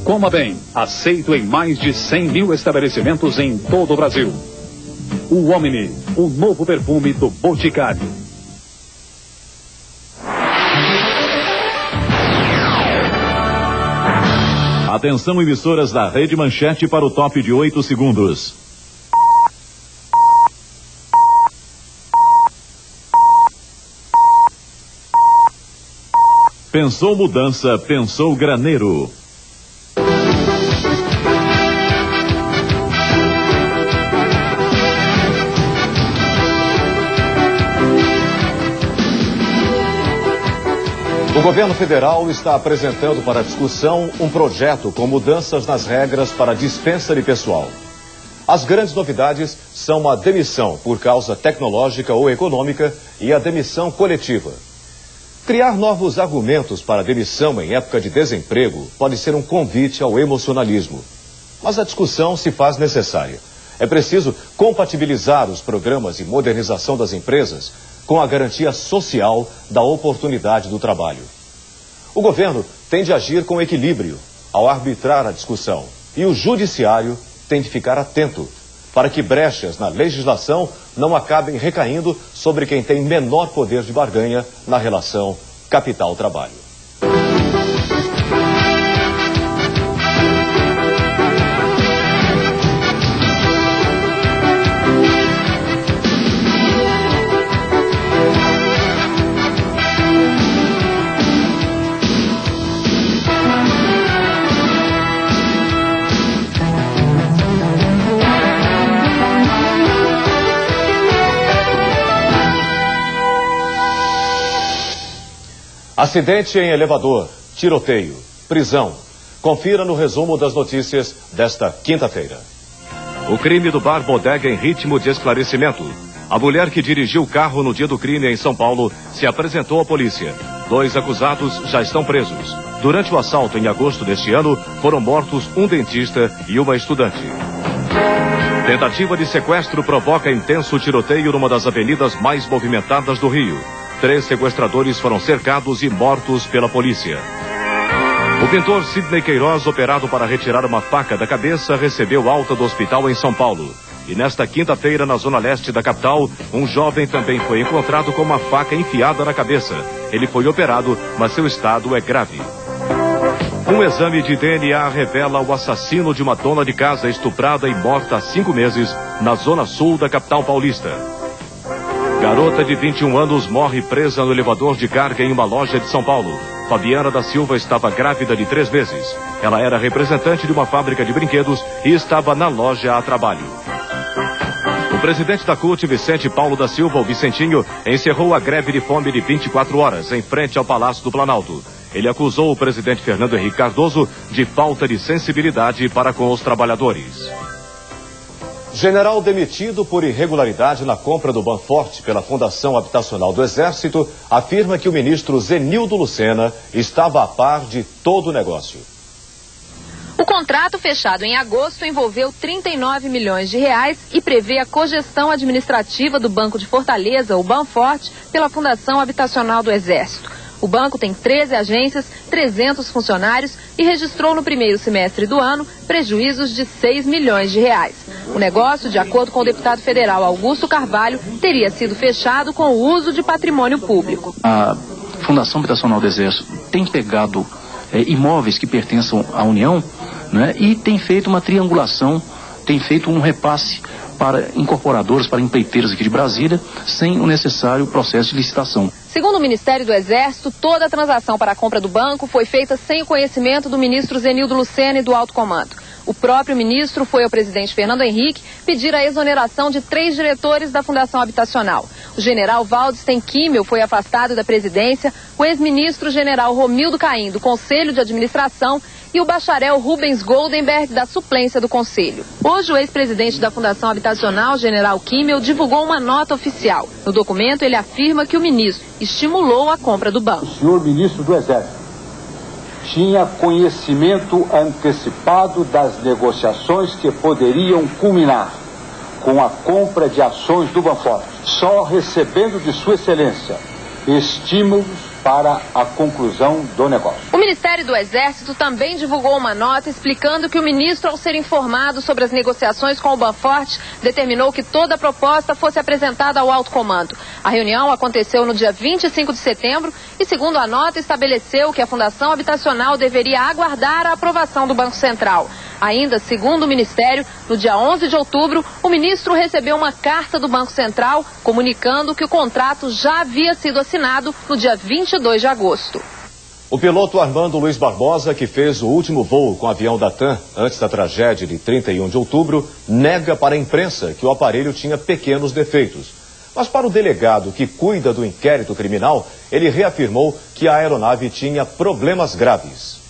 Coma bem, aceito em mais de 100 mil estabelecimentos em todo o Brasil. O Omni, o novo perfume do Boticário. Atenção, emissoras da Rede Manchete, para o top de 8 segundos. Pensou mudança, pensou graneiro. O governo federal está apresentando para discussão um projeto com mudanças nas regras para dispensa de pessoal. As grandes novidades são a demissão por causa tecnológica ou econômica e a demissão coletiva. Criar novos argumentos para demissão em época de desemprego pode ser um convite ao emocionalismo. Mas a discussão se faz necessária. É preciso compatibilizar os programas de modernização das empresas com a garantia social da oportunidade do trabalho. O governo tem de agir com equilíbrio ao arbitrar a discussão e o judiciário tem de ficar atento para que brechas na legislação não acabem recaindo sobre quem tem menor poder de barganha na relação capital-trabalho. Acidente em elevador, tiroteio, prisão. Confira no resumo das notícias desta quinta-feira. O crime do bar Bodega em ritmo de esclarecimento. A mulher que dirigiu o carro no dia do crime em São Paulo se apresentou à polícia. 2 acusados já estão presos. Durante o assalto em agosto deste ano, foram mortos um dentista e uma estudante. Tentativa de sequestro provoca intenso tiroteio numa das avenidas mais movimentadas do Rio. 3 sequestradores foram cercados e mortos pela polícia. O pintor Sidney Queiroz, operado para retirar uma faca da cabeça, recebeu alta do hospital em São Paulo. E nesta quinta-feira, na zona leste da capital, um jovem também foi encontrado com uma faca enfiada na cabeça. Ele foi operado, mas seu estado é grave. Um exame de DNA revela o assassino de uma dona de casa estuprada e morta há 5 meses, na zona sul da capital paulista. Garota de 21 anos morre presa no elevador de carga em uma loja de São Paulo. Fabiana da Silva estava grávida de 3 meses. Ela era representante de uma fábrica de brinquedos e estava na loja a trabalho. O presidente da CUT, Vicente Paulo da Silva, o Vicentinho, encerrou a greve de fome de 24 horas em frente ao Palácio do Planalto. Ele acusou o presidente Fernando Henrique Cardoso de falta de sensibilidade para com os trabalhadores. General demitido por irregularidade na compra do Banforte pela Fundação Habitacional do Exército afirma que o ministro Zenildo Lucena estava a par de todo o negócio. O contrato fechado em agosto envolveu 39 milhões de reais e prevê a cogestão administrativa do Banco de Fortaleza, o Banforte, pela Fundação Habitacional do Exército. O banco tem 13 agências, 300 funcionários e registrou no primeiro semestre do ano prejuízos de 6 milhões de reais. O negócio, de acordo com o deputado federal Augusto Carvalho, teria sido fechado com o uso de patrimônio público. A Fundação Habitacional do Exército tem pegado imóveis que pertençam à União, né, e tem feito uma triangulação, tem feito um repasse para incorporadores, para empreiteiros aqui de Brasília, sem o necessário processo de licitação. Segundo o Ministério do Exército, toda a transação para a compra do banco foi feita sem o conhecimento do ministro Zenildo Lucena e do alto comando. O próprio ministro foi ao presidente Fernando Henrique pedir a exoneração de 3 diretores da Fundação Habitacional. O general Valdsten Kimmel foi afastado da presidência, o ex-ministro general Romildo Caim do Conselho de Administração e o bacharel Rubens Goldenberg da suplência do Conselho. Hoje, o ex-presidente da Fundação Habitacional, general Kimmel, divulgou uma nota oficial. No documento, ele afirma que o ministro estimulou a compra do banco. O senhor ministro do Exército tinha conhecimento antecipado das negociações que poderiam culminar com a compra de ações do Banforte, só recebendo de Sua Excelência estímulos para a conclusão do negócio. O Ministério do Exército também divulgou uma nota explicando que o ministro, ao ser informado sobre as negociações com o Banforte, determinou que toda a proposta fosse apresentada ao alto comando. A reunião aconteceu no dia 25 de setembro e, segundo a nota, estabeleceu que a Fundação Habitacional deveria aguardar a aprovação do Banco Central. Ainda, segundo o Ministério, no dia 11 de outubro, o ministro recebeu uma carta do Banco Central comunicando que o contrato já havia sido assinado no dia 22 de agosto. O piloto Armando Luiz Barbosa, que fez o último voo com o avião da TAM antes da tragédia de 31 de outubro, nega para a imprensa que o aparelho tinha pequenos defeitos. Mas para o delegado que cuida do inquérito criminal, ele reafirmou que a aeronave tinha problemas graves.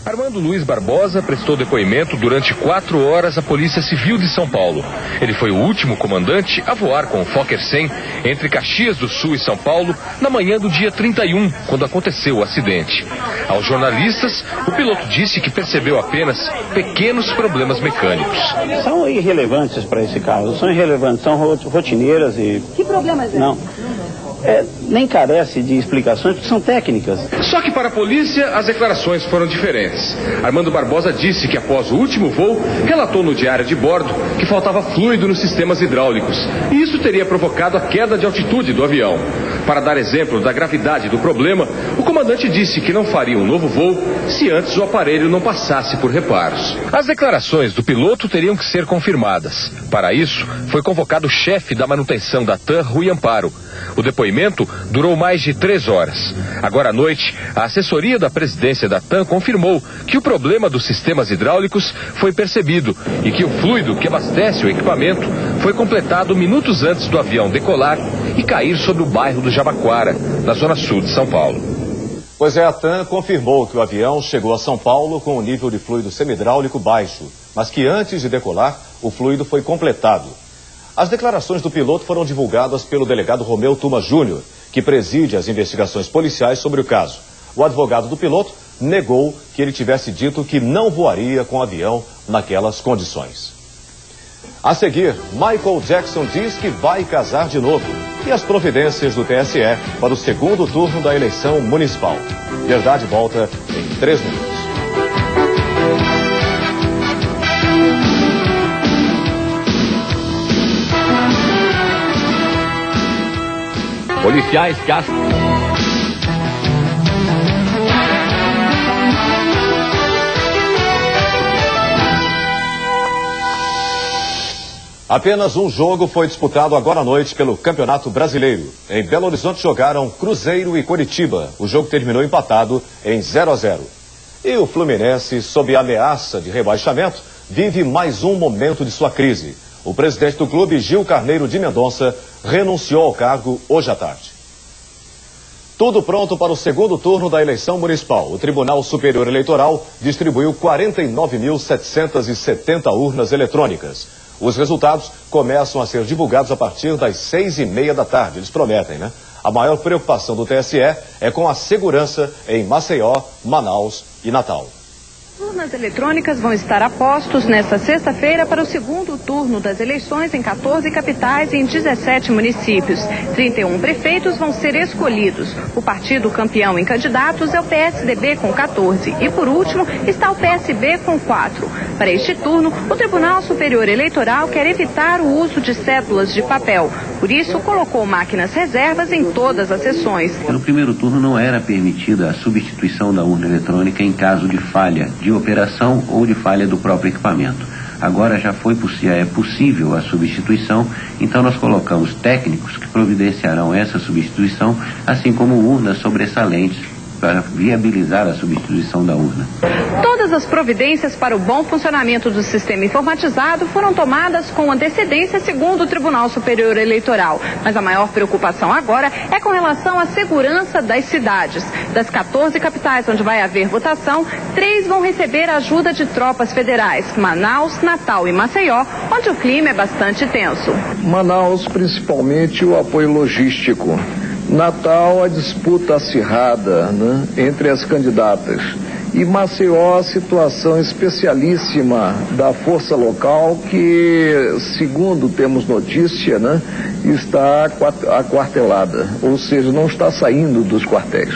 Armando Luiz Barbosa prestou depoimento durante 4 horas à Polícia Civil de São Paulo. Ele foi o último comandante a voar com o Fokker 100 entre Caxias do Sul e São Paulo na manhã do dia 31, quando aconteceu o acidente. Aos jornalistas, o piloto disse que percebeu apenas pequenos problemas mecânicos. São irrelevantes para esse caso, são irrelevantes, são rotineiras e... Que problemas é? Não. Nem carece de explicações, porque são técnicas. Só que para a polícia, as declarações foram diferentes. Armando Barbosa disse que após o último voo, relatou no diário de bordo que faltava fluido nos sistemas hidráulicos. E isso teria provocado a queda de altitude do avião. Para dar exemplo da gravidade do problema, o comandante disse que não faria um novo voo se antes o aparelho não passasse por reparos. As declarações do piloto teriam que ser confirmadas. Para isso, foi convocado o chefe da manutenção da TAM, Rui Amparo. O depoimento durou mais de 3 horas. Agora à noite, a assessoria da presidência da TAM confirmou que o problema dos sistemas hidráulicos foi percebido e que o fluido que abastece o equipamento foi completado minutos antes do avião decolar e cair sobre o bairro do Jabaquara, na zona sul de São Paulo. Pois é, a TAM confirmou que o avião chegou a São Paulo com um nível de fluido semihidráulico baixo, mas que antes de decolar, o fluido foi completado. As declarações do piloto foram divulgadas pelo delegado Romeu Tuma Júnior, que preside as investigações policiais sobre o caso. O advogado do piloto negou que ele tivesse dito que não voaria com o avião naquelas condições. A seguir, Michael Jackson diz que vai casar de novo e as providências do TSE para o segundo turno da eleição municipal. Verdade volta em 3 minutos. Policiais caçam. Apenas um jogo foi disputado agora à noite pelo Campeonato Brasileiro. Em Belo Horizonte jogaram Cruzeiro e Coritiba. O jogo terminou empatado em 0-0. E o Fluminense, sob ameaça de rebaixamento, vive mais um momento de sua crise. O presidente do clube, Gil Carneiro de Mendonça, renunciou ao cargo hoje à tarde. Tudo pronto para o segundo turno da eleição municipal. O Tribunal Superior Eleitoral distribuiu 49.770 urnas eletrônicas. Os resultados começam a ser divulgados a partir das 6h30 da tarde. Eles prometem, né? A maior preocupação do TSE é com a segurança em Maceió, Manaus e Natal. Urnas eletrônicas vão estar a postos nesta sexta-feira para o segundo turno das eleições em 14 capitais e em 17 municípios. 31 prefeitos vão ser escolhidos. O partido campeão em candidatos é o PSDB com 14 e, por último, está o PSB com 4. Para este turno, o Tribunal Superior Eleitoral quer evitar o uso de cédulas de papel. Por isso, colocou máquinas reservas em todas as sessões. No primeiro turno não era permitida a substituição da urna eletrônica em caso de falha de operação ou de falha do próprio equipamento. Agora já é possível a substituição, então nós colocamos técnicos que providenciarão essa substituição, assim como urnas sobressalentes para viabilizar a substituição da urna. Todas as providências para o bom funcionamento do sistema informatizado foram tomadas com antecedência, segundo o Tribunal Superior Eleitoral. Mas a maior preocupação agora é com relação à segurança das cidades. Das 14 capitais onde vai haver votação, 3 vão receber ajuda de tropas federais: Manaus, Natal e Maceió, onde o clima é bastante tenso. Manaus, principalmente o apoio logístico. Natal, a disputa acirrada, né, entre as candidatas. E Maceió, a situação especialíssima da força local que, segundo temos notícia, né, está aquartelada, ou seja, não está saindo dos quartéis.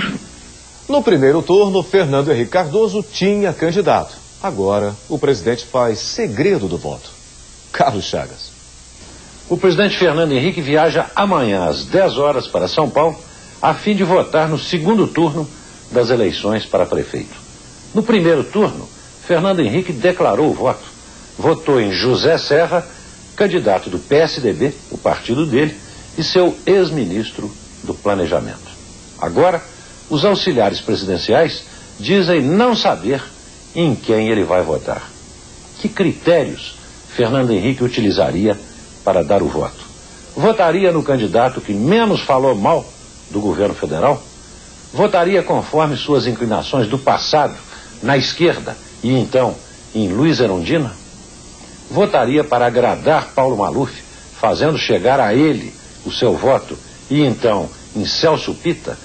No primeiro turno, Fernando Henrique Cardoso tinha candidato. Agora, o presidente faz segredo do voto. Carlos Chagas. O presidente Fernando Henrique viaja amanhã às 10 horas para São Paulo a fim de votar no segundo turno das eleições para prefeito. No primeiro turno, Fernando Henrique declarou o voto. Votou em José Serra, candidato do PSDB, o partido dele, e seu ex-ministro do Planejamento. Agora, os auxiliares presidenciais dizem não saber em quem ele vai votar. Que critérios Fernando Henrique utilizaria para dar o voto? Votaria no candidato que menos falou mal do governo federal? Votaria conforme suas inclinações do passado, na esquerda, e então em Luiz Erundina? Votaria para agradar Paulo Maluf, fazendo chegar a ele o seu voto, e então em Celso Pitta,